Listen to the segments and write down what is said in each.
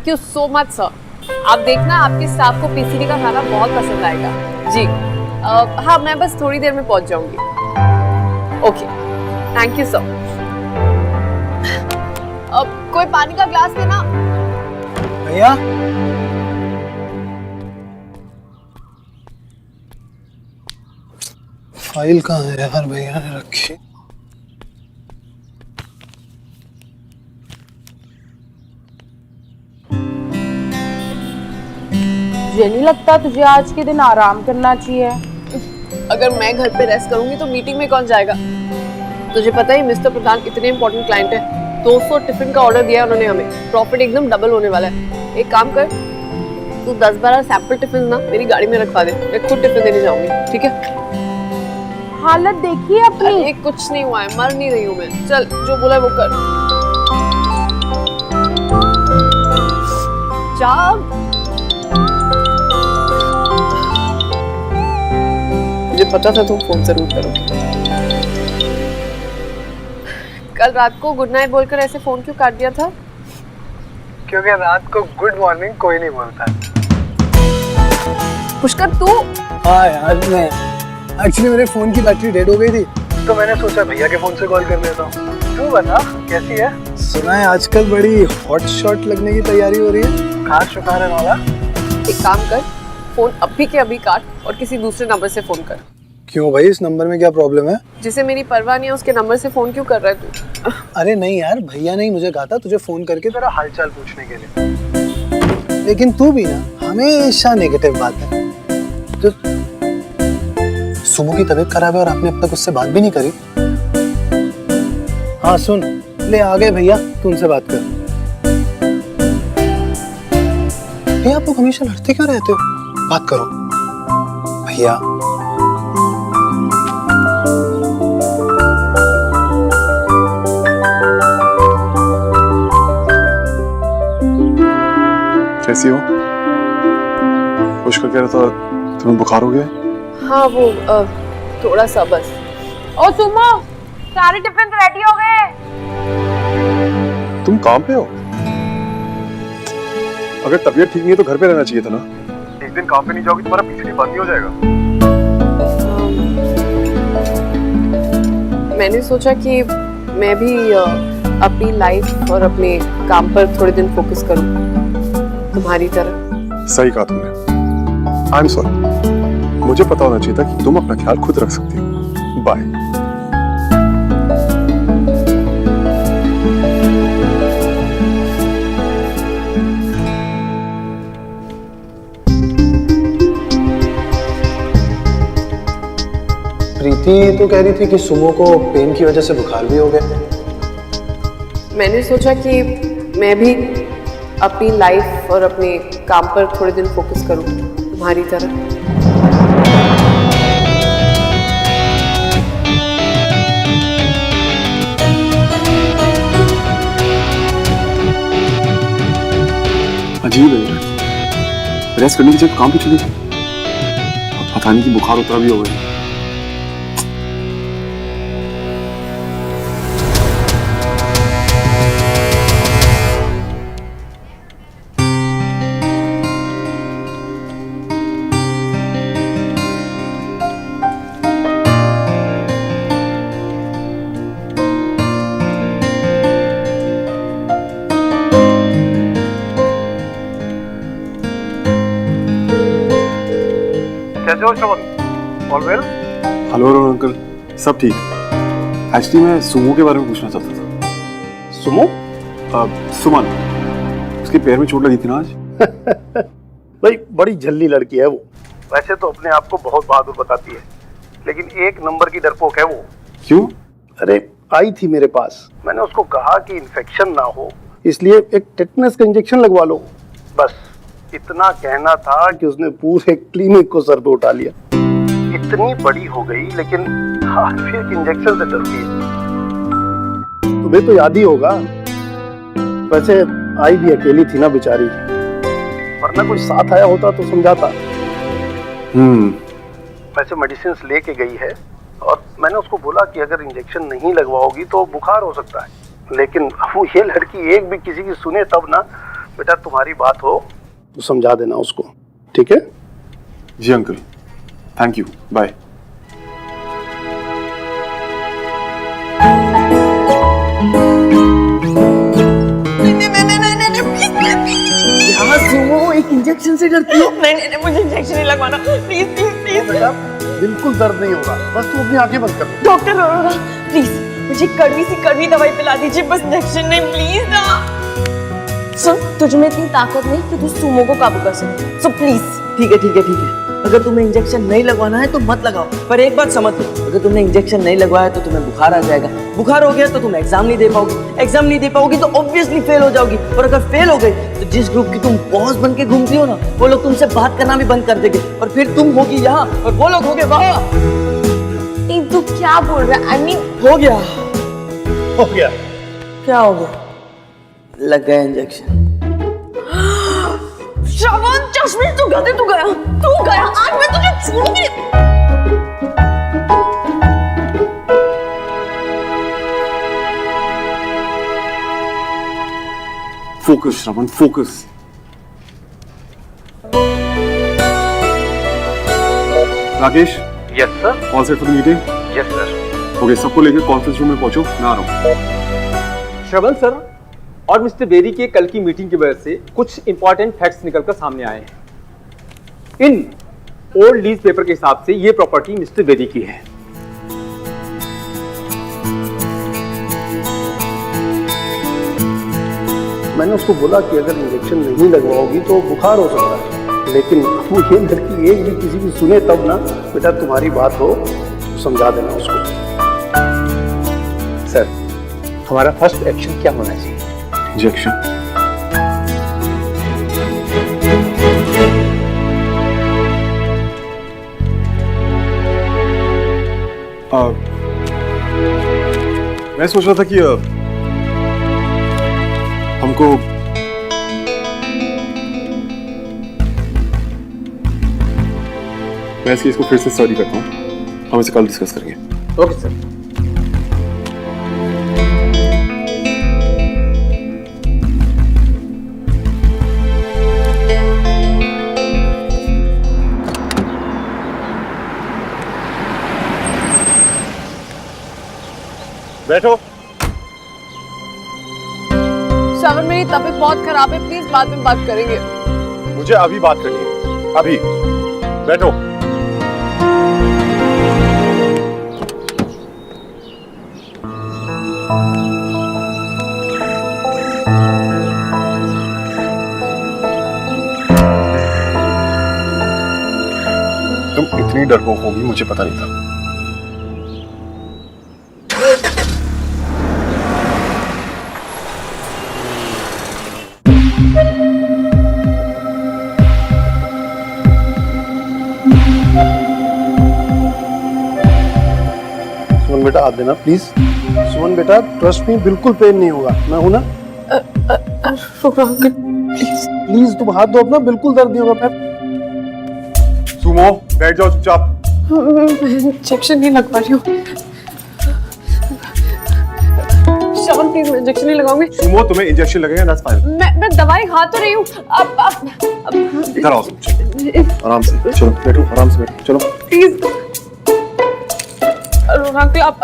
Thank you so much sir. आप देखना आपके स्टाफ को पीसीडी का खाना बहुत पसंद आएगा जी। हाँ मैं बस थोड़ी देर में पहुंच जाऊंगी। Okay thank you sir. कोई पानी का ग्लास देना भैया। फाइल कहाँ है यार, भैया ने रखी। मुझे नहीं लगता तुझे आज के दिन आराम करना चाहिए। अगर मैं घर पे रेस्ट करूंगी तो मीटिंग में कौन जाएगा? तुझे पता ही मिस्टर प्रधान इतने इंपॉर्टेंट क्लाइंट है। 200 टिफिन का ऑर्डर दिया है उन्होंने हमें। प्रॉफिट एकदम डबल होने वाला है। एक काम कर, तू 10-12 सैंपल टिफिन ना मेरी गाड़ी में रखवा दे, मैं खुद टिफिन देने जाऊंगी, ठीक है? हालत देखिए अपनी। अरे कुछ नहीं हुआ है, मर नहीं रही हूँ मैं। चल जो बोला है वो कर। जा। मुझे पता था तुम फोन जरूर करोगे। कल रात को गुड नाइट बोलकर ऐसे फोन क्यों काट दिया था? क्योंकि रात को गुड मॉर्निंग कोई नहीं बोलता। पुष्कर तू? हाँ यार, मैं एक्चुअली मेरे फोन की बैटरी डेड हो गई थी तो मैंने सोचा भैया के फोन से कॉल कर लेता हूँ। तू बता कैसी है? सुना है आजकल बड़ी हॉट शॉट लगने की तैयारी हो रही है। खास शुक्र है वाला। एक काम कर, फोन अभी के अभी काट और किसी दूसरे नंबर से फोन कर। क्यों भाई, इस नंबर में क्या प्रॉब्लम है? जिसे मेरी परवाह नहीं है उसके नंबर से फोन क्यों कर रहा है तू? अरे नहीं यार, भैया ने ही मुझे कहा था तुझे फोन करके तेरा हालचाल पूछने के लिए। लेकिन तू भी ना हमेशा नेगेटिव बात है। तो सुमो की तबीयत खराब है और आपने अब तक उससे बात भी नहीं करी। हाँ सुन, ले आ गए भैया, तू उनसे बात कर। भैया आप लोग हमेशा लड़ते क्यों रहते हो? बात करो भैया। कैसी हो? पुष्कर कह रहा था तुम्हें बुखार हो गया? हाँ वो थोड़ा सा बस। ओ सुमो, सारे टिफिन रेडी हो गए। तुम काम पे हो? अगर तबीयत ठीक नहीं है तो घर पे रहना चाहिए था ना। एक दिन काम पे नहीं जाओगे तुम्हारा पीसीडी बंद ही हो जाएगा। मैंने सोचा कि मैं भी अपनी लाइफ और अपने काम पर थोड़े दिन फोकस करूं, तुम्हारी तरह। सही कहा तुमने। आई एम सॉरी, मुझे पता होना चाहिए था कि तुम अपना ख्याल खुद रख सकती हो। बाय। प्रीति तो कह रही थी कि सुमो को पेन की वजह से बुखार भी हो गया। मैंने सोचा कि मैं भी अपनी लाइफ और अपने काम पर थोड़े दिन फोकस करूं, तुम्हारी तरह। अजीब है, रेस्ट करने की जगह काम पे चली गई और पता नहीं कि बुखार उतरा भी हो गया। कैसे हो Shravan? All well? Hello Arun uncle, सब ठीक है। एक्चुअली मैं सुमो के बारे में पूछना चाहता था। सुमो? सुमन, उसके पैर में चोट लगी थी ना आज। भाई बड़ी झल्ली लड़की है वो। वैसे तो अपने आप को बहुत बहादुर बताती है, लेकिन एक नंबर की डरपोक है वो। क्यों? अरे आई थी मेरे पास, मैंने उसको कहा कि इन्फेक्शन ना हो इसलिए एक टेटनस का इंजेक्शन लगवा लो। बस इतना कहना था कि उसने पूरे क्लिनिक को सर पे उठा लिया। इतनी बड़ी हो गई लेकिन आज भी एक इंजेक्शन से डरती है। तुम्हें तो याद ही होगा, वैसे आई भी अकेली थी ना बेचारी, वरना कोई साथ आया होता तो समझाता। वैसे मेडिसिन लेके गई है और मैंने उसको बोला कि अगर इंजेक्शन नहीं लगवाओगी तो बुखार हो सकता है, लेकिन वो ये लड़की एक भी किसी की सुने तब ना। बेटा तुम्हारी बात हो तो समझा देना उसको, ठीक है? जी अंकल, थैंक यू, बाय। यहाँ सुमो एक इंजेक्शन से डरती हो? नहीं, मुझे इंजेक्शन नहीं लगवाना, प्लीज प्लीज प्लीज। बेटा बिल्कुल दर्द नहीं होगा, बस तू अपनी आंखें बंद कर। डॉक्टर अरोड़ा, प्लीज मुझे कड़वी दवाई पिला दीजिए, बस इंजेक्शन नहीं, प्लीज ना। सुन, तुझ में इतनी ताकत नहीं कि तू सुमो को काबू कर सके, सो प्लीज। ठीक है ठीक है ठीक है, अगर तुम्हें इंजेक्शन नहीं लगवाना है तो मत लगाओ, पर एक बात समझ लो, अगर तुमने इंजेक्शन नहीं लगवाया तो तुम्हें बुखार आ जाएगा, बुखार हो गया तो तुम एग्जाम नहीं दे पाओगी, एग्जाम नहीं दे पाओगी तो ऑब्वियसली फेल हो जाओगी, और अगर फेल हो गई तो जिस ग्रुप की तुम बॉस बन के घूमती हो ना, वो लोग तुमसे बात करना भी बंद कर देंगे, और फिर तुम होगी यहाँ और वो लोग होंगे वहाँ। तू क्या बोल रहा है? आई मीन हो गया। हो गया? क्या हो गया? लग गया इंजेक्शन। श्रवण, चश्मे तू गया, आज मैं तुझे छोड़ूंगी। Focus Shravan, focus. Rakesh, yes sir. All set for the meeting? Yes sir. Okay, सबको लेकर कॉन्फ्रेंस रूम में पहुंचो, मैं आ रहा हूँ। श्रवण सर और मिस्टर बेरी के कल की मीटिंग की वजह से कुछ इंपॉर्टेंट फैक्ट्स निकलकर सामने आए हैं। इन ओल्ड लीज पेपर के हिसाब से ये प्रॉपर्टी मिस्टर बेरी की है। मैंने उसको बोला कि अगर इंजेक्शन नहीं लगवाओगी तो बुखार हो सकता है, लेकिन वो ये लड़की एक भी किसी की सुने तब ना। बेटा तुम्हारी बात हो तो समझा देना उसको। सर, हमारा फर्स्ट एक्शन क्या होना चाहिए? इंजेक्शन। मैं सोच रहा था कि हमको मैं इस केस को फिर से स्टडी करता हूँ, हम इसे कल डिस्कस करेंगे। Okay sir. बैठो। श्रवण, मेरी तबीयत बहुत खराब है, प्लीज बाद में बात करेंगे। मुझे अभी बात करनी है, अभी। बैठो। तुम इतनी डरपोक होगी मुझे पता नहीं था। सुमन बेटा हाथ देना प्लीज। सुमन बेटा ट्रस्ट मी, बिल्कुल पेन नहीं होगा, मैं हूं ना। प्लीज तुम हाथ दो अपना, बिल्कुल दर्द नहीं होगा। सुमो, बैठ जाओ चुपचाप। इंजेक्शन नहीं लगवा रही हूँ। श्रवण, प्लीज मैं इंजेक्शन नहीं लगाऊंगी। सुमो, तुम्हें इंजेक्शन लगेगा, दैट्स फाइन। मैं दवाई खा तो रही हूँ। अब इधर आओ, चलो आराम से, चलो बैठो, आराम से बैठो, चलो। प्लीज अंकल, आप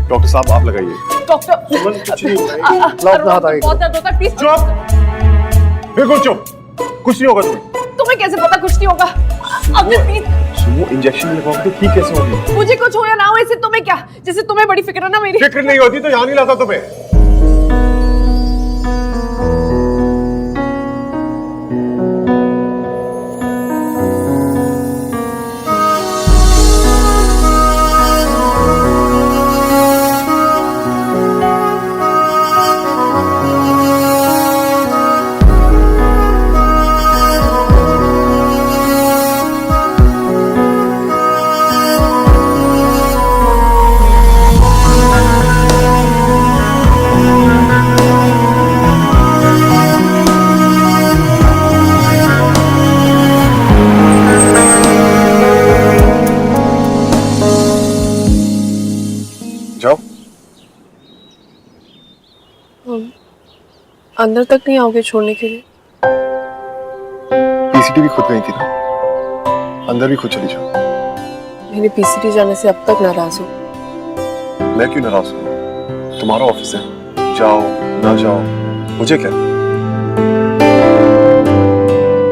डॉक्टर साहब आप लगाइए। डॉक्टर, सुमन कुछ नहीं होगा, लाओ अपना हाथ आगे बहुत दर्द होता है, प्लीज। चुप, बिल्कुल चुप, कुछ नहीं होगा तुम्हें। तुम्हें कैसे पता कुछ नहीं होगा? Uncle please. सुमो, इंजेक्शन लगवाओगे तो ठीक कैसे होगी? मुझे कुछ हो या ना हो, इससे तुम्हें क्या? जैसे तुम्हें बड़ी फिक्र है ना मेरी। फिक्र नहीं होती तो यहाँ नहीं लाता तुम्हें। जाओ। अंदर तक नहीं आओगे छोड़ने के लिए? पीसीटी भी खुद गई थी ना, अंदर भी खुद चली जाओ। मैंने पीसीटी जाने से अब तक नाराज हूँ। मैं क्यों नाराज हूँ? तुम्हारा ऑफिस है, जाओ ना जाओ मुझे क्या।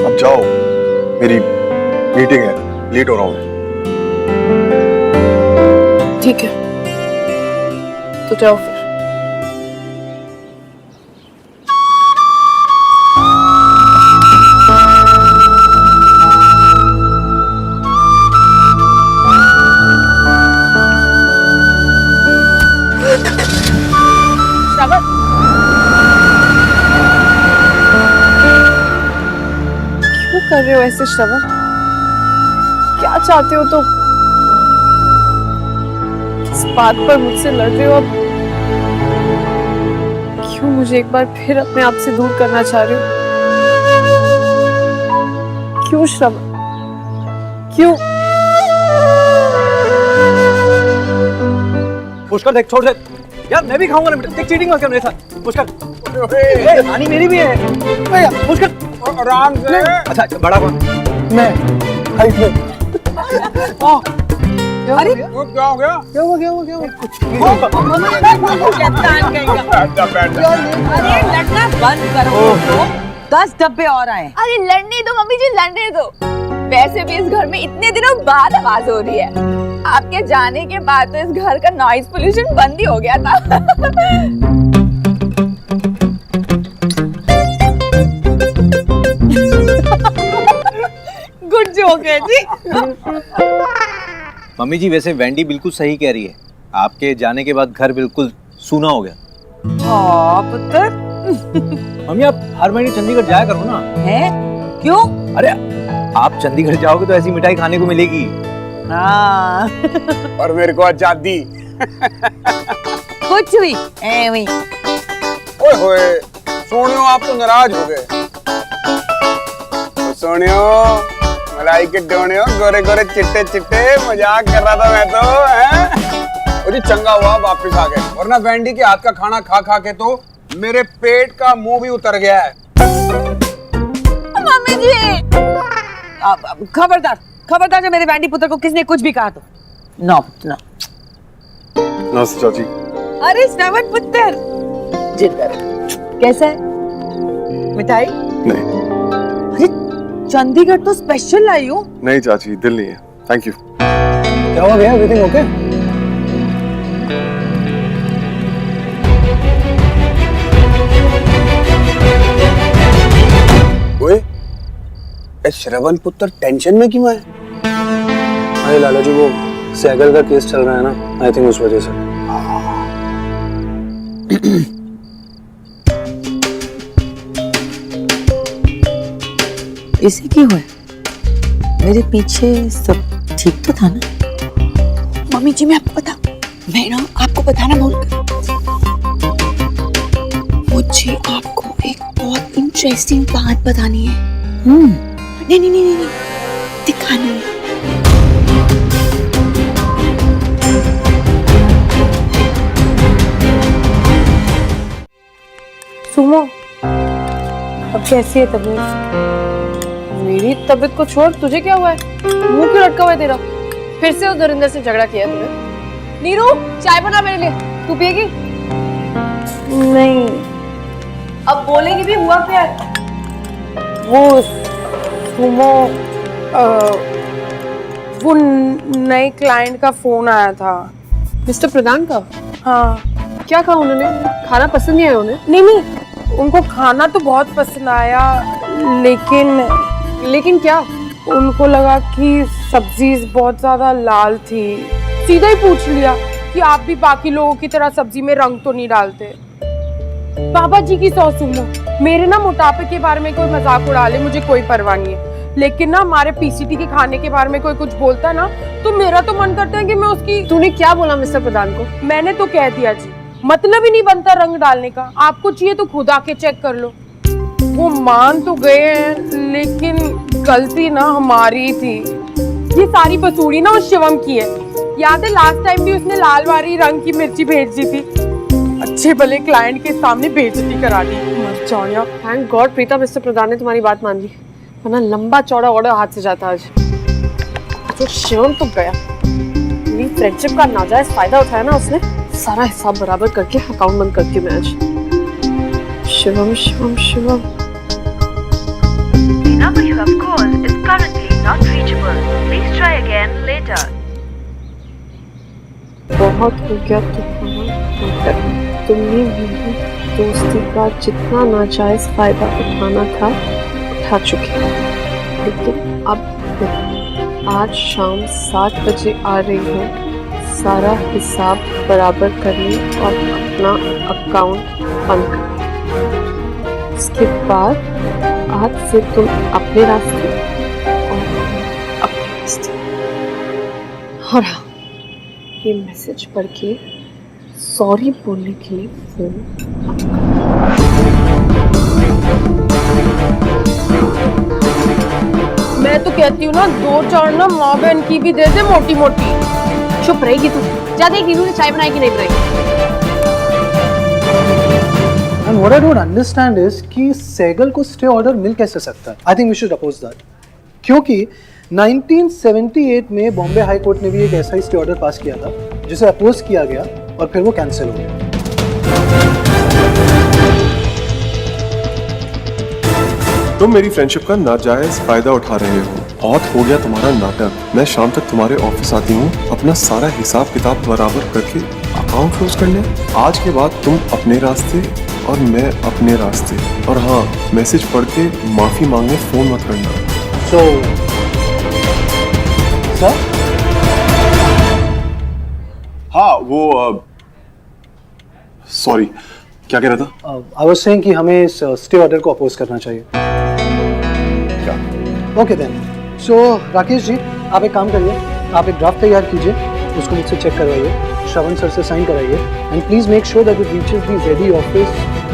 अब जाओ, मेरी मीटिंग है, लेट हो रहा हूँ। ठीक है, तो जाओ फिर। श्रावण, क्यों कर रहे हो ऐसे श्रवण? क्या चाहते हो तुम? किस बात पर मुझसे लड़ रहे हो अब? क्यों मुझे एक बार फिर अपने आप से दूर करना चाह रहे हो? क्यों श्रवण? क्यों? पुष्कर देख, छोड़ दे यार, मैं भी खाऊंगा ना बेटा। देख चीटिंग मत कर मेरे साथ पुष्कर। ए, नानी मेरी भी है पुष्कर। आराम से। अच्छा बड़ा कौन? मैं हाइट में। अरे वो क्या हो गया? क्या हुआ? अरे लड़ना बंद करो, 10 डब्बे और आए। अरे लड़ने दो मम्मी जी, लड़ने दो। वैसे भी इस घर में इतने दिनों बाद आवाज हो रही है। आपके जाने के बाद तो इस घर का नॉइज पोल्यूशन बंद ही हो गया था। गुड जोक है जी। मम्मी जी वैसे वेंडी बिल्कुल सही कह रही है, आपके जाने के बाद घर बिल्कुल सूना हो गया। हाँ पुत्र। मम्मी आप हर महीने चंडीगढ़ जाया करो ना। है? क्यों? अरे आप चंडीगढ़ जाओगे तो ऐसी मिठाई खाने को मिलेगी। हाँ। और मेरे को आजादी। कुछ हुई एवं। ओए होए, सोनियो आप तो नाराज हो गए। तो सोनियो, मलाई के डोनियो, गोरे गोरे चिट्टे चिट्टे, मजाक कर रहा था मैं तो, हैं? और जी चंगा हुआ वापस आ गए, वरना वेंडी के हाथ का खाना खा खा के तो मेरे पेट का मुंह भी उतर गया है। मम्मी जी, खबरदार खबरदार, जो मेरे वैंडी पुत्र को किसने कुछ भी कहा तो नो नो। नमस्ते चाची। अरे श्रवण पुत्र, जिंदर कैसा है? मिठाई? नहीं अरे चंडीगढ़ तो स्पेशल लाई हूँ। नहीं चाची, दिल नहीं है, थैंक यू। क्या हुआ भैया? Everything okay? ओए, श्रवण पुत्र टेंशन में क्यों है? अरे लाला जी, वो सैगल का केस चल रहा है ना, आई थिंक उस वजह से। इसे क्यों है? मेरे पीछे सब ठीक तो था ना? मम्मी जी मैं आपको बताना भूल गई। मुझे आपको एक बहुत इंटरेस्टिंग बात बतानी है। नहीं, दिखानी है। सुमो, अब कैसी है तबीयत? मेरी तबीयत को छोड़, तुझे क्या हुआ है? मुंह क्यों लटका हुआ है तेरा? फिर से उस दरिंदर से झगड़ा किया है तूने? नीरू, चाय बना मेरे लिए, तू पिएगी? नहीं, अब बोलेगी भी, हुआ क्या है? वो सुमो, वो नए क्लाइंट का फोन आया था। मिस्टर प्रधान का? हाँ। क्या कहा उन्होंने? खाना पसंद नहीं आया उन्हें? नहीं, उनको खाना तो बहुत पसंद आया, लेकिन क्या? उनको लगा कि सब्जी बहुत ज्यादा लाल थी। सीधा ही पूछ लिया कि आप भी बाकी लोगों की तरह सब्जी में रंग तो नहीं डालते। बाबा जी की सौ सुनो, मेरे ना मोटापे के बारे में कोई मजाक उड़ा ले, मुझे कोई परवाह नहीं है, लेकिन ना हमारे पीसीटी के खाने के बारे में कोई कुछ बोलता है ना, तो मेरा तो मन करता है कि मैं उसकी। तूने क्या बोला मिस्टर प्रधान को? मैंने तो कह दिया जी, मतलब ही नहीं बनता रंग डालने का, आपको चाहिए तो खुद आके चेक कर लो। वो मान तो गए हैं, लेकिन गलती ना हमारी थी। ये सारी बसूड़ी ना उस शिवम की है। याद है लास्ट टाइम भी उसने लाल वाली रंग की मिर्ची भेजी थी, अच्छे भले क्लाइंट के सामने बेइज्जती करा दी। मर जाऊं। थैंक गॉड प्रीता, मिस्टर प्रधान ने तुम्हारी बात मान ली। वरना लंबा चौड़ा ऑर्डर हाथ से जाता आज। जो शिवम तो गया, मेरी फ्रेंडशिप का नाजायज फायदा उठाया ना उसने। सारा हिसाब बराबर करके अकाउंट बंद करती हूँ मैं आज। Shivam Shivam Shivam. The number you have called is currently not reachable. Please try again later. बहुत हो गया तुम्हारा, तुमने मेरी दोस्ती का जितना नाजायज फायदा उठाना था उठा चुके, लेकिन अब आज शाम 7 बजे आ रही हूँ सारा हिसाब बराबर करने और अपना अकाउंट बंद करने। इसके बाद आज से तुम अपने रास्ते और अपने रास्ते। और हाँ, ये मैसेज पढ़ के सॉरी बोलने के लिए फोन मत करो। मैं तो कहती हूँ ना 2-4 ना माँ बहन की भी दे दे मोटी मोटी। चुप रहेगी तू? ज्यादा एक नीनू ने चाय बनाई कि नहीं बनाई? And what I don't understand is कि सैगल को स्टे ऑर्डर मिल कैसे सकता है? I think we should oppose that. क्योंकि 1978 में बॉम्बे हाई कोर्ट ने भी एक ऐसा ही स्टे ऑर्डर पास किया था जिसे अपोज किया गया और फिर वो कैंसिल हो गया। तुम मेरी फ्रेंडशिप का नाजायज फायदा उठा रहे हो। बहुत हो गया तुम्हारा नाटक। मैं शाम तक तुम्हारे ऑफिस आती हूँ अपना सारा हिसाब किताब बराबर करके अकाउंट क्लोज करने। आज के बाद तुम अपने रास्ते और मैं अपने रास्ते। और हाँ, मैसेज पढ़ के माफी मांगने फोन मत करना। So, sir? हाँ, वो सॉरी, क्या कह रहा था? I was saying कि हमें इस स्टे ऑर्डर को अपोज करना चाहिए। क्या? Okay then. So Rakesh ji, आप एक काम करिए, आप एक ड्राफ्ट तैयार कीजिए, उसको मुझसे चेक करवाइए, श्रवण सर से साइन कराइए, and please make sure that it reaches the JD office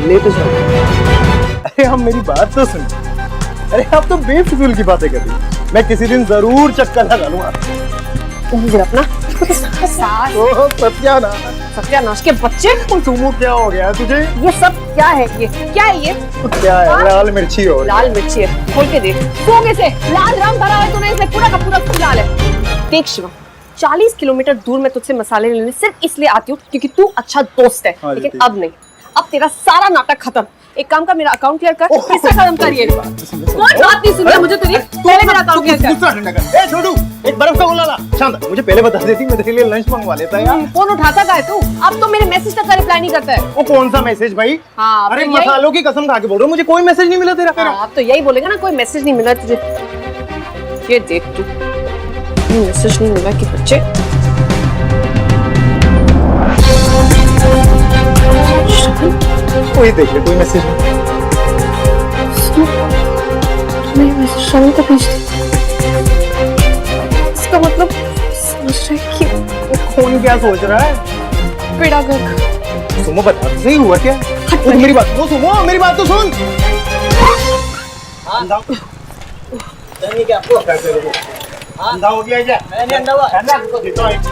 latest. अरे आप मेरी बात तो सुन। अरे आप तो बेफिजूल की बातें कर रही हो। मैं किसी दिन जरूर चक्कर लगा लूंगा। अपना ओह, सत्यानाश के बच्चे। सुमो, क्या हो गया तुझे? ये सब क्या है? ये क्या है? ये क्या है? लाल मिर्ची हो। लाल मिर्ची है, खोल के देख। सोगे से लाल रंग भरा है तूने, इसमें पूरा का पूरा लाल है। देख शिवम, 40 किलोमीटर दूर मैं तुझसे मसाले लेने सिर्फ इसलिए आती हूँ क्योंकि तू अच्छा दोस्त है, लेकिन अब नहीं। अब तेरा सारा नाटक खत्म। एक काम का, मेरा अकाउंट क्लियर कर, इससे खत्म करिए। कोई बात नहीं सुन रहा मुझे तेरी। पहले मेरा अकाउंट क्लियर कर। ए छोटू, एक बर्फ का गोला ला। शांत, मुझे पहले बता देती, मैं तेरे लिए लंच मंगवा लेता यार। फोन उठाता का है तू? अब तो मेरे मैसेज तक का रिप्लाई नहीं करता है। वो कौन सा मैसेज भाई? हाँ, अरे तो मसालों की कसम खा के बोल रहा हूँ, मुझे कोई मैसेज नहीं मिला तेरा। आप तो यही बोलेगा ना, कोई मैसेज नहीं मिला तुझे। ये देख तू, मैसेज नहीं मिला कि बच्चे। कोई देख ले, कोई मैसेज नहीं। मैसेज श्रवण को भेज दी। इसका मतलब समझ रहे कि कौन क्या सोच रहा है? पेड़ा गर्क। सुमो, बता सही हुआ क्या? मेरी बात तो सुनो, मेरी बात तो सुन। अंधा क्या आपको कैसे लोगों? अंधा हो गया क्या? मैंने अंधा हुआ।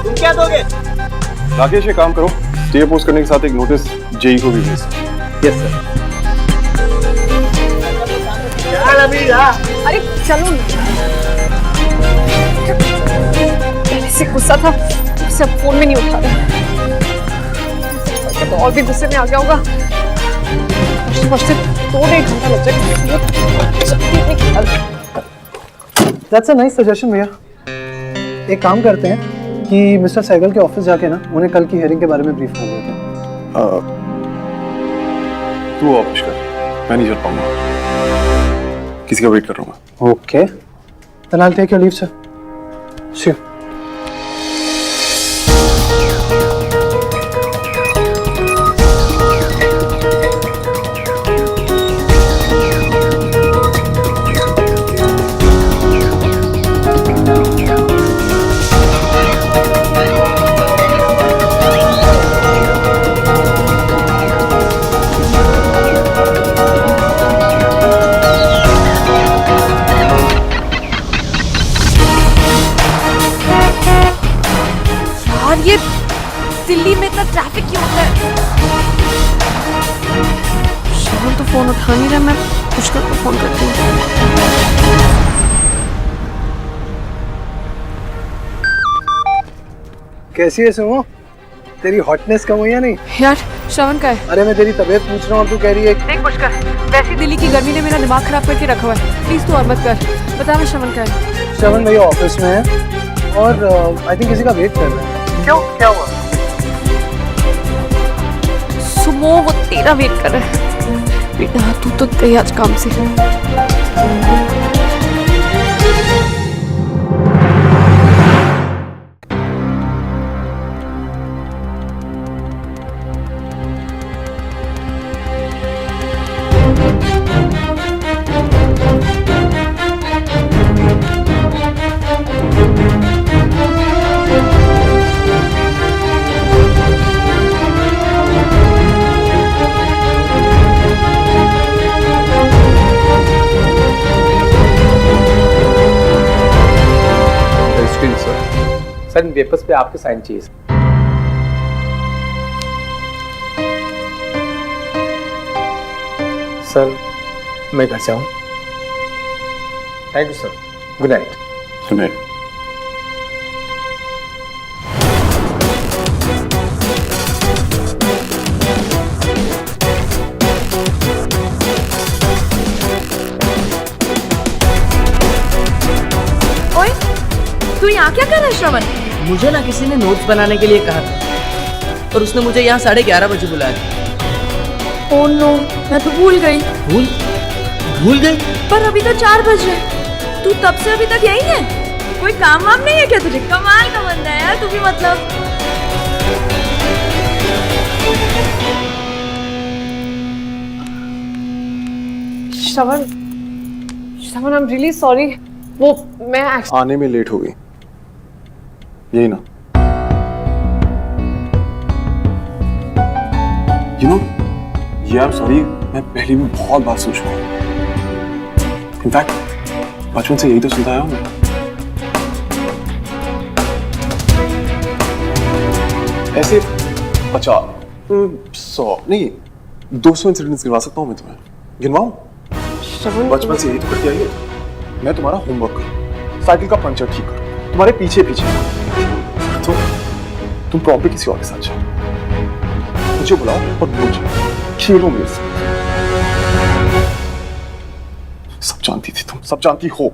तुम क्या दोगे? राकेश, ये काम करो, स्टे अपोज करने के साथ एक नोटिस जेई को भी भेज। Yes sir. चल अभी जा। अरे चलो, पहले से गुस्सा था, सब फोन में नहीं उठा रहा। तो और भी गुस्से में आ गया होगा। पहुंचते तो 1 घंटा लग जाएगा। That's a nice suggestion भैया। एक काम करते हैं कि मिस्टर सैगल के ऑफिस जाके ना उन्हें कल की हियरिंग के बारे में ब्रीफ कर देते हैं। तू ऑफिस कर, मैं नहीं चल पाऊंगा, किसी का वेट कर रहा हूँ। Okay, then I'll take your leave, sir. See you. ये दिल्ली में इतना ट्रैफिक क्यों होता है? श्रवण तो फोन उठा नहीं रहा, मैं कुछ करके फोन करती हूँ। कैसी है सुमो? तेरी हॉटनेस कम हुई या नहीं? यार श्रवण का है। अरे मैं तेरी तबीयत पूछ रहा हूँ, तू कह रही है देख पुष्कर, वैसी दिल्ली की गर्मी ने मेरा दिमाग खराब करके रखा हुआ है। प्लीज तू और मत कर, बता मैं श्रवण का है। श्रवण भैया ऑफिस में है और आई थिंक किसी का वेट कर रहा है। क्यों, क्या हुआ? सुमो वो तेरा वेट कर रहा है। बेटा तू तो गई आज काम से। सर इन पेपर्स पे आपके साइन चाहिए। सर मैं घर जाऊं। Thank you sir, good night. Good night. ओए तू यहाँ क्या कर रहा है श्रवण? मुझे ना किसी ने नोट्स बनाने के लिए कहा था और उसने मुझे यहाँ 11:30 बजे बुलाया। ओह नो, मैं तो भूल गई। भूल गई? पर अभी तो 4 बज रहे। तू तब से अभी तक यही है? कोई काम वाम नहीं है क्या तुझे? कमाल का बंदा है यार तू भी। मतलब श्रवण, श्रवण आई एम रियली सॉरी। वो मैं आने में लेट हो गई, यही ना? यू नो, ये आई एम सॉरी मैं पहले भी बहुत बार सोच चुका हूँ। इनफैक्ट बचपन से यही तो सुनता आया हूँ मैं। ऐसे 100 नहीं 200 इंसिडेंट्स गिनवा सकता हूँ मैं तुम्हें। गिनवाऊं? बचपन से यही तो करती आई है। मैं तुम्हारा होमवर्क करूं, साइकिल का पंचर ठीक करूं, तुम्हारे पीछे पीछे। तो तुम प्रॉब्लम किसी और के साथ जाओ, मुझे बुलाओ और मुझे खेलो मेरे साथ। सब जानती थी तुम, सब जानती हो,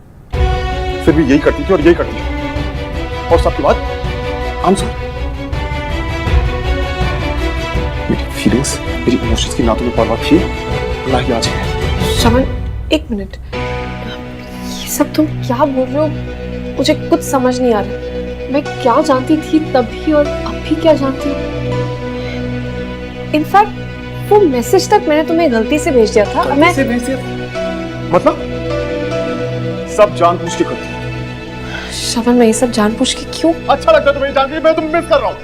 फिर भी यही करती थी और यही करती थी। और सबके बाद आई एम सॉरी। मेरी फीलिंग्स, मेरी इमोशंस की ना तुम्हें परवाह थी ना ही आज है। श्रवण एक मिनट, ये सब तुम क्या बोल रहे हो? मुझे कुछ समझ नहीं आ रहा। मैं क्या जानती थी तभी और अब भी क्या जानती हूँ? इनफैक्ट वो मैसेज तक मैंने तुम्हें गलती से भेज दिया था। मैं से भेज दिया था? मतलब सब जानबूझ के करती है। श्रवण मैं ये सब जानबूझ के क्यों? अच्छा लगता है तुम्हें जान के मैं तुम्हें मिस कर रहा हूँ।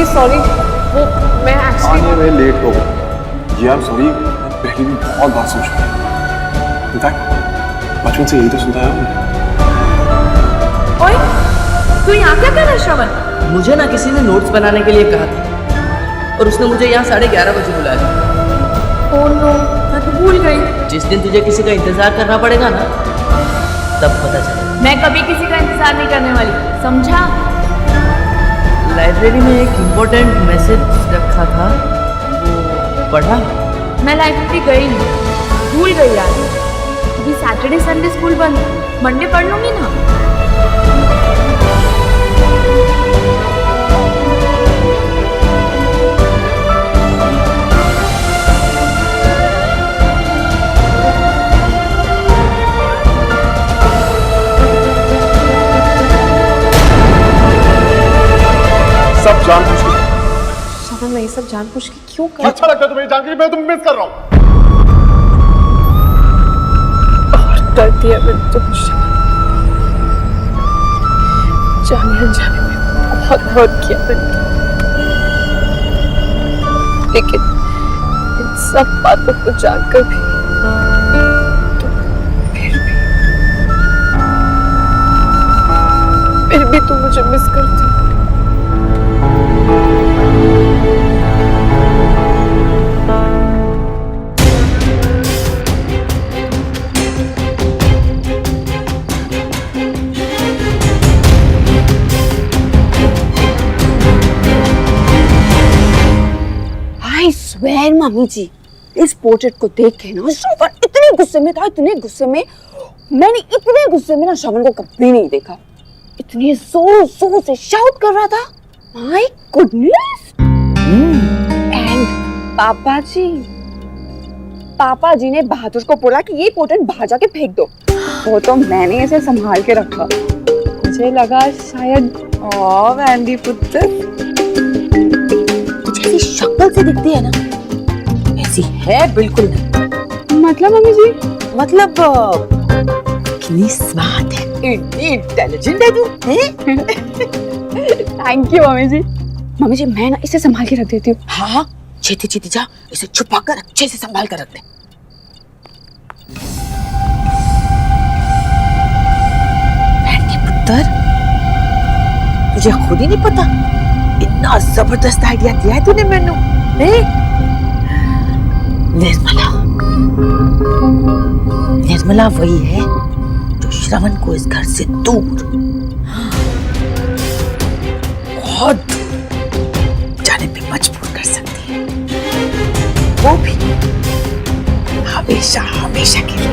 सॉरी, वो मैं एक्चुअली आने में लेट हो गई। ये आई एम सॉरी मैं पहले भी बहुत बार सोच चुका हूँ। इनफैक्ट बचपन से यही तो सुनता आया हूँ। ओए तू यहाँ क्या कर रहा है श्रवण? मुझे ना किसी ने नोट्स बनाने के लिए कहा था और उसने मुझे यहाँ 11:30 बजे बुलाया था। ओह नो, मैं तो भूल गई। जिस दिन तुझे किसी का इंतजार करना पड़ेगा ना, तब पता चलेगा। मैं कभी किसी का इंतजार नहीं करने वाली, समझा? लाइब्रेरी में एक इम्पोर्टेंट मैसेज रखा था, वो पढ़ा? मैं लाइब्रेरी गई नहीं, भूल गई यार। अभी सैटरडे संडे स्कूल बंद, मंडे पढ़ लूंगी ना। सब जानबूझ के। शाबाश, मैं ये सब जानबूझ के क्यों कर? अच्छा लगता है तुम्हें जान के मैं तुम्हें मिस कर रहा हूँ। कर दिया मैंने तो कुछ जाने अनजाने में बहुत हर्ट किया मैंने, लेकिन इन सब बातों को जानकर भी तो फिर भी तू मुझे मिस करती। I swear मम्मी जी, इस पोर्ट्रेट को देख के ना श्रवण इतने गुस्से में था, इतने गुस्से में, मैंने इतने गुस्से में ना श्रवण को कभी नहीं देखा। इतने जोर जोर से शाउट कर रहा था, माय गुडनेस। एंड पापा जी ने बहादुर को बोला कि ये पोर्ट्रेट बाहर जाके फेंक दो। वो तो मैंने इसे संभाल के रखा, मुझे लगा शायद वैंडी पुत्र जैसी शक्ल से दिखती है ना, ऐसी है बिल्कुल नहीं। मतलब मम्मी जी, मतलब कितनी स्मार्ट है, इतनी इंटेलिजेंट है तू। Thank you mummy ji. Mummy ji, मैं ना इसे संभाल के रख देती हूँ। हाँ, छेती छेती जा, इसे छुपा कर अच्छे से संभाल कर रख दे। वैंडी पुत्र, तुझे खुद ही नहीं पता, इतना जबरदस्त आइडिया दिया है तूने मैनू। निर्मला वही है जो श्रवण को इस घर से दूर, बहुत जाने पे मजबूर कर सकती है, वो भी हमेशा हमेशा के लिए।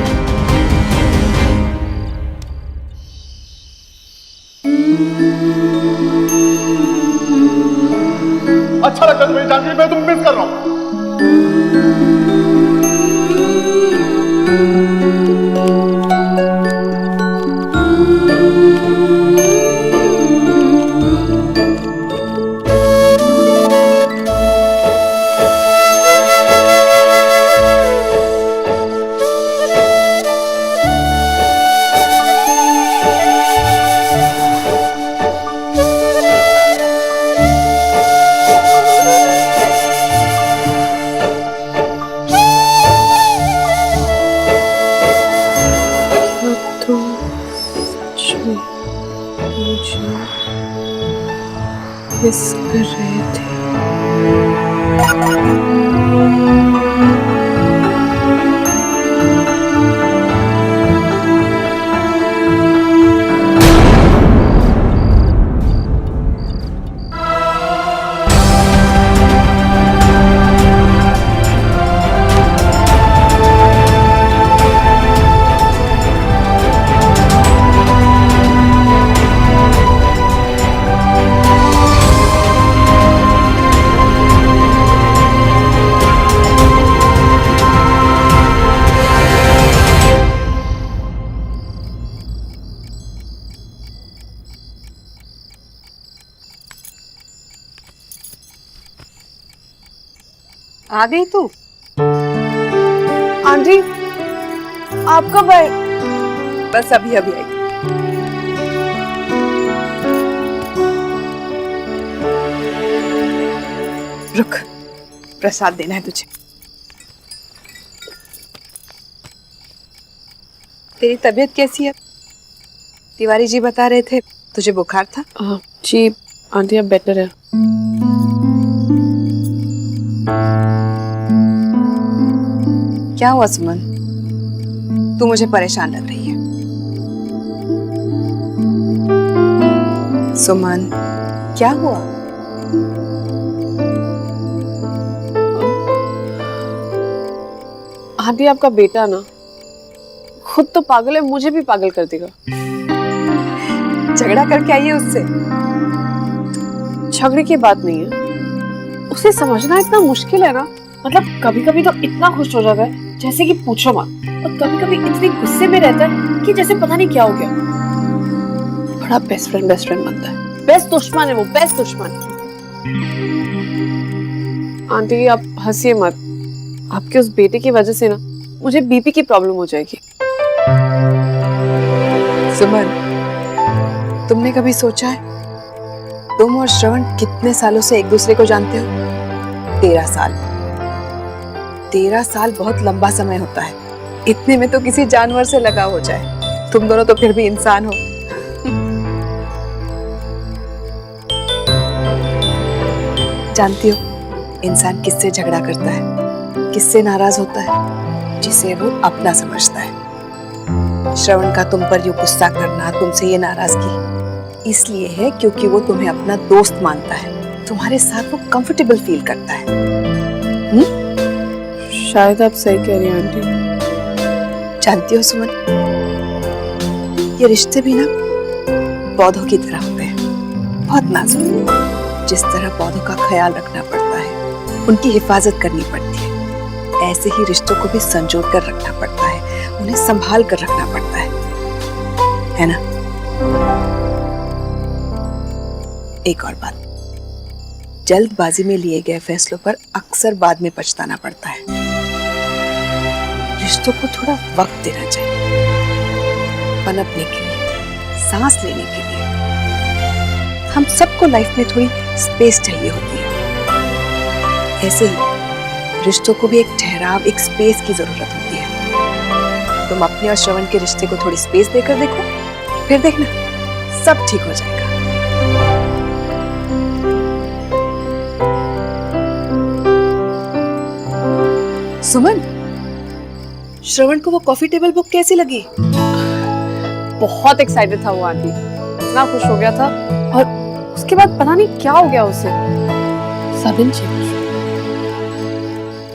अच्छा लगता है तुम्हें जान के मैं तुम्हें मिस कर रहा हूँ। मिस कर रहे थे। आ गई तू? आंटी, आप कब आए? बस अभी अभी आई। रुक, प्रसाद देना है तुझे। तेरी तबीयत कैसी है? तिवारी जी बता रहे थे तुझे बुखार था। जी आंटी, अब बेटर है। क्या हुआ सुमन? तू मुझे परेशान लग रही है। सुमन, क्या हुआ? आंटी आपका बेटा ना खुद तो पागल है, मुझे भी पागल कर देगा। झगड़ा करके आइए उससे। झगड़े की बात नहीं है, उसे समझना इतना मुश्किल है ना। मतलब कभी कभी तो इतना खुश हो जाता है जैसे कि पूछो मत, और कभी कभी इतने गुस्से में रहता है कि जैसे पता नहीं क्या हो गया। बड़ा बेस्ट फ्रेंड बनता है। बेस्ट दुश्मन है वो, बेस्ट दुश्मन। आंटी आप हंसिए मत, आपके उस बेटे की वजह से ना मुझे बीपी की प्रॉब्लम हो जाएगी। सुमन, तुमने कभी सोचा है तुम और श्रवण कितने सालों से एक दूसरे को जानते हो? 13 साल। 13 साल बहुत लंबा समय होता है। इतने में तो किसी जानवर से लगाव हो जाए। तुम दोनों तो फिर भी इंसान हो। जानती हो इंसान किससे झगड़ा करता है, किससे नाराज होता है? जिसे वो अपना समझता है। श्रवण का तुम पर ये गुस्सा करना, तुमसे ये नाराजगी इसलिए है क्योंकि वो तुम्हें अपना दोस्त मानता है, तुम्हारे साथ वो कंफर्टेबल फील करता है। शायद आप सही कह रही हैं आंटी। जानती हो सुमन, ये रिश्ते भी ना पौधों की तरह होते हैं, बहुत नाजुक। जिस तरह पौधों का ख्याल रखना पड़ता है, उनकी हिफाजत करनी पड़ती है, ऐसे ही रिश्तों को भी संजो कर रखना पड़ता है, उन्हें संभाल कर रखना पड़ता है ना? एक और बात, जल्दबाजी में लिए गए फैसलों पर अक्सर बाद में पछताना पड़ता है। रिश्तों को थोड़ा वक्त देना चाहिए, पनपने के लिए, सांस लेने के लिए। हम सबको लाइफ में थोड़ी स्पेस चाहिए होती है। ऐसे ही रिश्तों को भी एक ठहराव, एक स्पेस की जरूरत होती है। तुम अपने और श्रवण के रिश्ते को थोड़ी स्पेस देकर देखो, फिर देखना सब ठीक हो जाएगा। सुमन, श्रवण को वो कॉफी टेबल बुक कैसी लगी? बहुत एक्साइटेड था वो आंटी, इतना खुश हो गया था, और उसके बाद पता नहीं क्या हो गया उसे, सडन चेंज।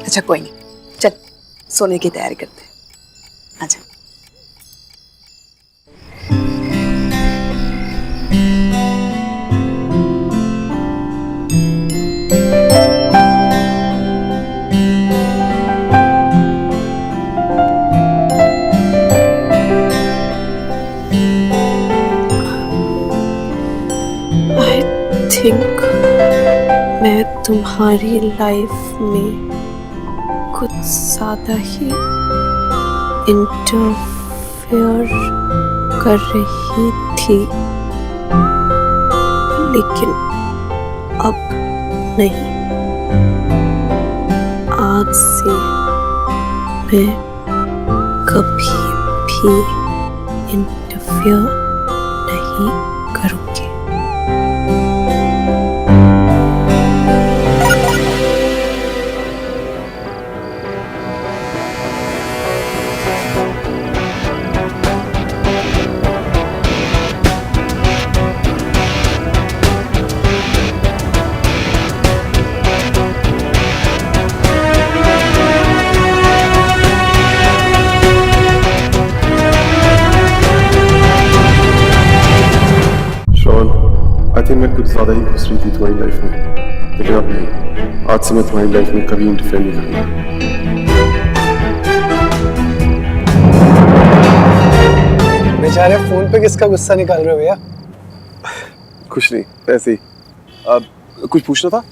अच्छा कोई नहीं, चल सोने की तैयारी करते हैं। अच्छा थिंक मैं तुम्हारी लाइफ में कुछ ज्यादा ही इंटरफेयर कर रही थी, लेकिन अब नहीं। आज से मैं कभी भी इंटरफेयर नहीं करूंगी। आई थिंक मैं कुछ ज़्यादा ही खुश रही थी तुम्हारी लाइफ में, लेकिन अब नहीं। आज से मैं तुम्हारी लाइफ में कभी इंटरफेयर नहीं करूँगा। बेचारे फोन पे किसका गुस्सा निकाल रहे हो भैया? कुछ नहीं, ऐसे ही। कुछ पूछना था?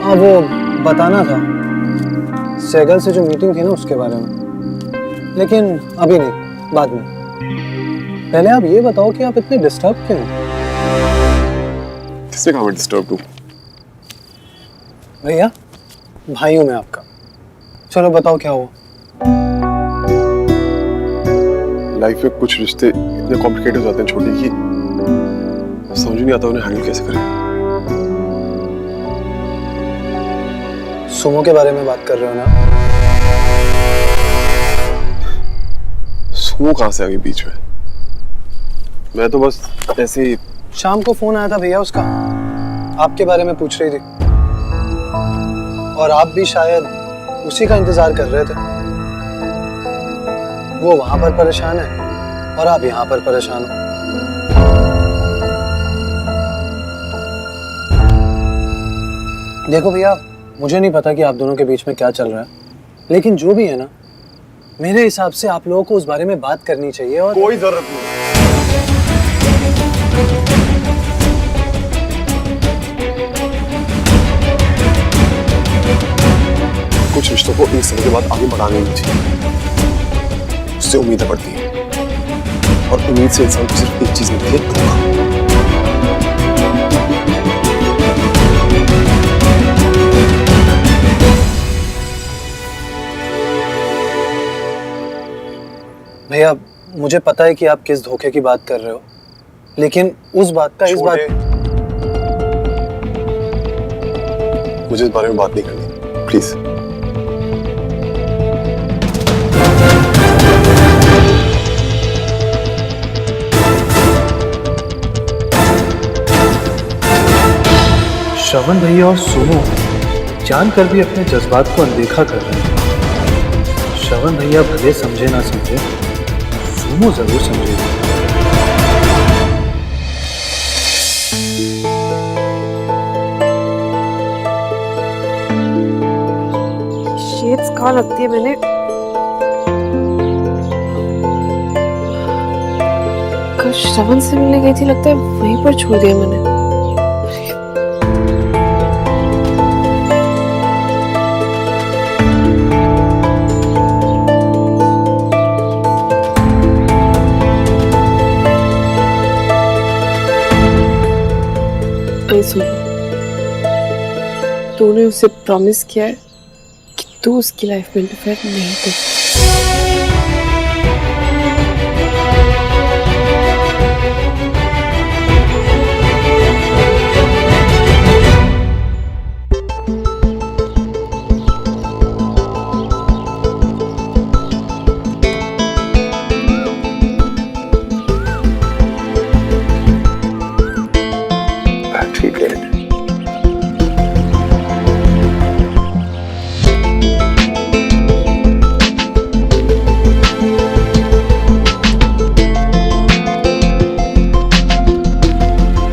हाँ वो बताना था, सैगल से जो मीटिंग थी ना उसके बारे में, लेकिन अभी नहीं, बाद में। पहले आप ये बताओ कि आप इतने डिस्टर्ब क्यों हैं? किसने कहा मैं डिस्टर्ब हूँ? भैया भाई हूँ मैं आपका, चलो बताओ क्या हुआ। लाइफ में कुछ रिश्ते इतने कॉम्प्लिकेटेड हो जाते हैं छोटे कि समझ नहीं आता उन्हें हैंडल कैसे करें। सुमो के बारे में बात कर रहे हो ना? सुमो कहाँ से आ गई बीच में? मैं तो बस ऐसे ही। शाम को फोन आया था भैया उसका, आपके बारे में पूछ रही थी, और आप भी शायद उसी का इंतजार कर रहे थे। वो वहां पर परेशान है और आप यहाँ पर परेशान हो। देखो भैया, मुझे नहीं पता कि आप दोनों के बीच में क्या चल रहा है, लेकिन जो भी है ना, मेरे हिसाब से आप लोगों को उस बारे में बात करनी चाहिए। और कोई जरूरत नहीं। कुछ रिश्तों को एक समय के बाद आगे बढ़ाने नहीं चाहिए, उससे उम्मीदें बढ़ती हैं और उम्मीद से इंसान को सिर्फ एक चीज मिलती है, धोखा। भैया, मुझे पता है कि आप किस धोखे की बात कर रहे हो, लेकिन उस बात का इस बात मुझे इस बारे में बात नहीं करनी, प्लीज। श्रवण भैया और सुमो जानकर भी अपने जज्बात को अनदेखा कर रहे हैं। श्रवण भैया भले समझे ना समझे, सुमो जरूर समझेगी। शेड्स कहाँ लगती है? मैंने कल श्रवण से मिलने गई थी, लगता है वहीं पर छोड़ दिया मैंने। सुन, तूने उसे प्रॉमिस किया है कि तू उसकी लाइफ में इंटरफेयर नहीं कर।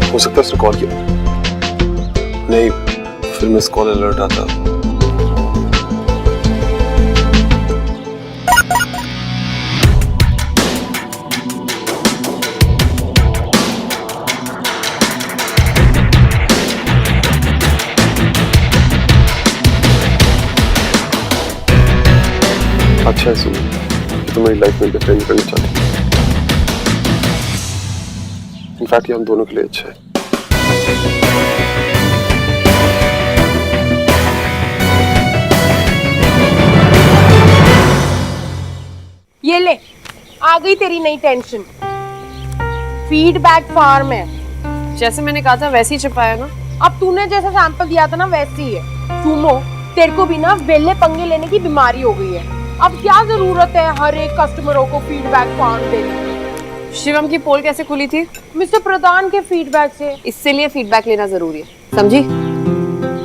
हो सकता है उसने कॉल किया नहीं, फिर मिस कॉल अलर्ट आता। अच्छा है सुन, तुम्हारी लाइफ में इंटरफेयर नहीं करना चाहती। इनफैक्ट ये हम दोनों के लिए अच्छा है। ये ले, आ गई तेरी नई टेंशन। फीडबैक फार्म है, जैसे मैंने कहा था वैसे ही छिपाया ना। अब तूने जैसा सैंपल दिया था ना वैसे ही है। सुमो, तेरे को भी ना वेले पंगे लेने की बीमारी हो गई है। अब क्या जरूरत है हर एक कस्टमरों को फीडबैक फॉर्म देने की? शिवम की पोल कैसे खुली थी? मिस्टर प्रधान के फीडबैक से। इससे लिए फीडबैक लेना जरूरी है, समझी?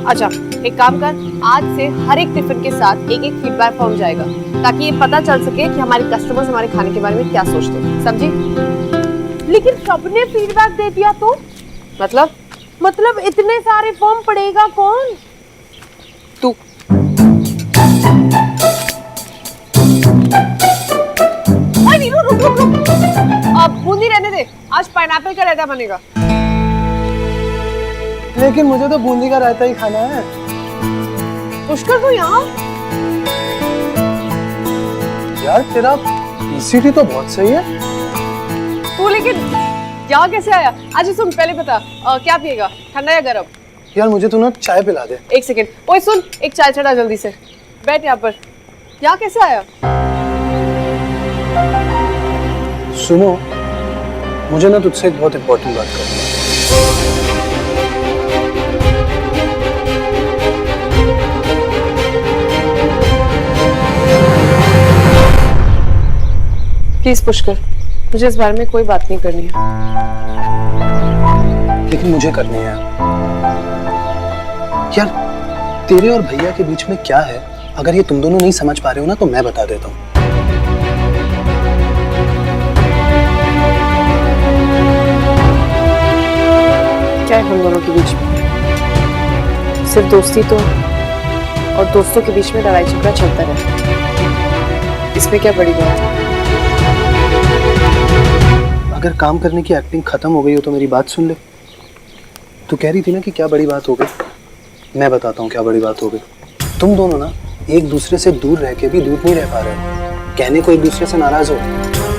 अच्छा, एक काम कर, आज से हर एक टिफिन के साथ एक एक फीडबैक फॉर्म जाएगा, ताकि ये पता चल सके कि हमारे कस्टमर्स हमारे खाने के बारे में क्या सोचते हैं, समझी? लेकिन सबने फीडबैक दे दिया तो? मतलब इतने सारे फॉर्म पड़ेगा कौन? तू। रुक। अब बूंदी रहने दे, आज पाइनएप्पल का रायता बनेगा। लेकिन मुझे तो बूंदी का रायता ही खाना है। पुष्कर तू यहाँ? यार तेरा पीसीटी तो बहुत सही है। तू लेकिन यहाँ कैसे आया? अच्छा सुन, पहले बता क्या पिएगा, ठंडा या गरम? यार मुझे तू ना चाय पिला दे। एक सेकेंड, ओए सुन, एक चाय चढ़ा जल्दी से। बैठ यहाँ पर। यहाँ कैसे आया? सुनो, मुझे ना तुझसे एक बहुत इंपॉर्टेंट बात करनी है। प्लीज पुष्कर, मुझे इस बारे में कोई बात नहीं करनी है। लेकिन मुझे करनी है। यार तेरे और भैया के बीच में क्या है, अगर ये तुम दोनों नहीं समझ पा रहे हो ना तो मैं बता देता हूँ। है हम दोनों के बीच में? सिर्फ दोस्ती तो, और दोस्तों के बीच में लड़ाई झगड़ा चलता रहता। इसमें क्या बड़ी बात है? अगर काम करने की एक्टिंग खत्म हो गई हो तो मेरी बात सुन ले। तू कह रही थी ना कि क्या बड़ी बात हो गई। मैं बताता हूँ क्या बड़ी बात हो गई। तुम दोनों ना एक दूसरे से दूर रह के भी दूर नहीं रह पा रहे हो। कहने को एक दूसरे से नाराज हो,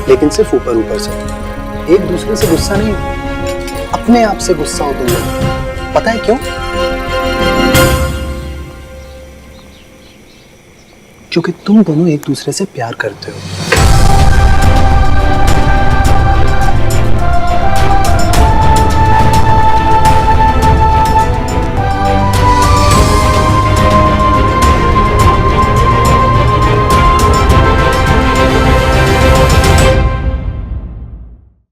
लेकिन सिर्फ ऊपर ऊपर से। एक दूसरे से गुस्सा नहीं, अपने आप से गुस्सा हो तुम लोग। पता है क्यों? क्योंकि तुम दोनों एक दूसरे से प्यार करते हो।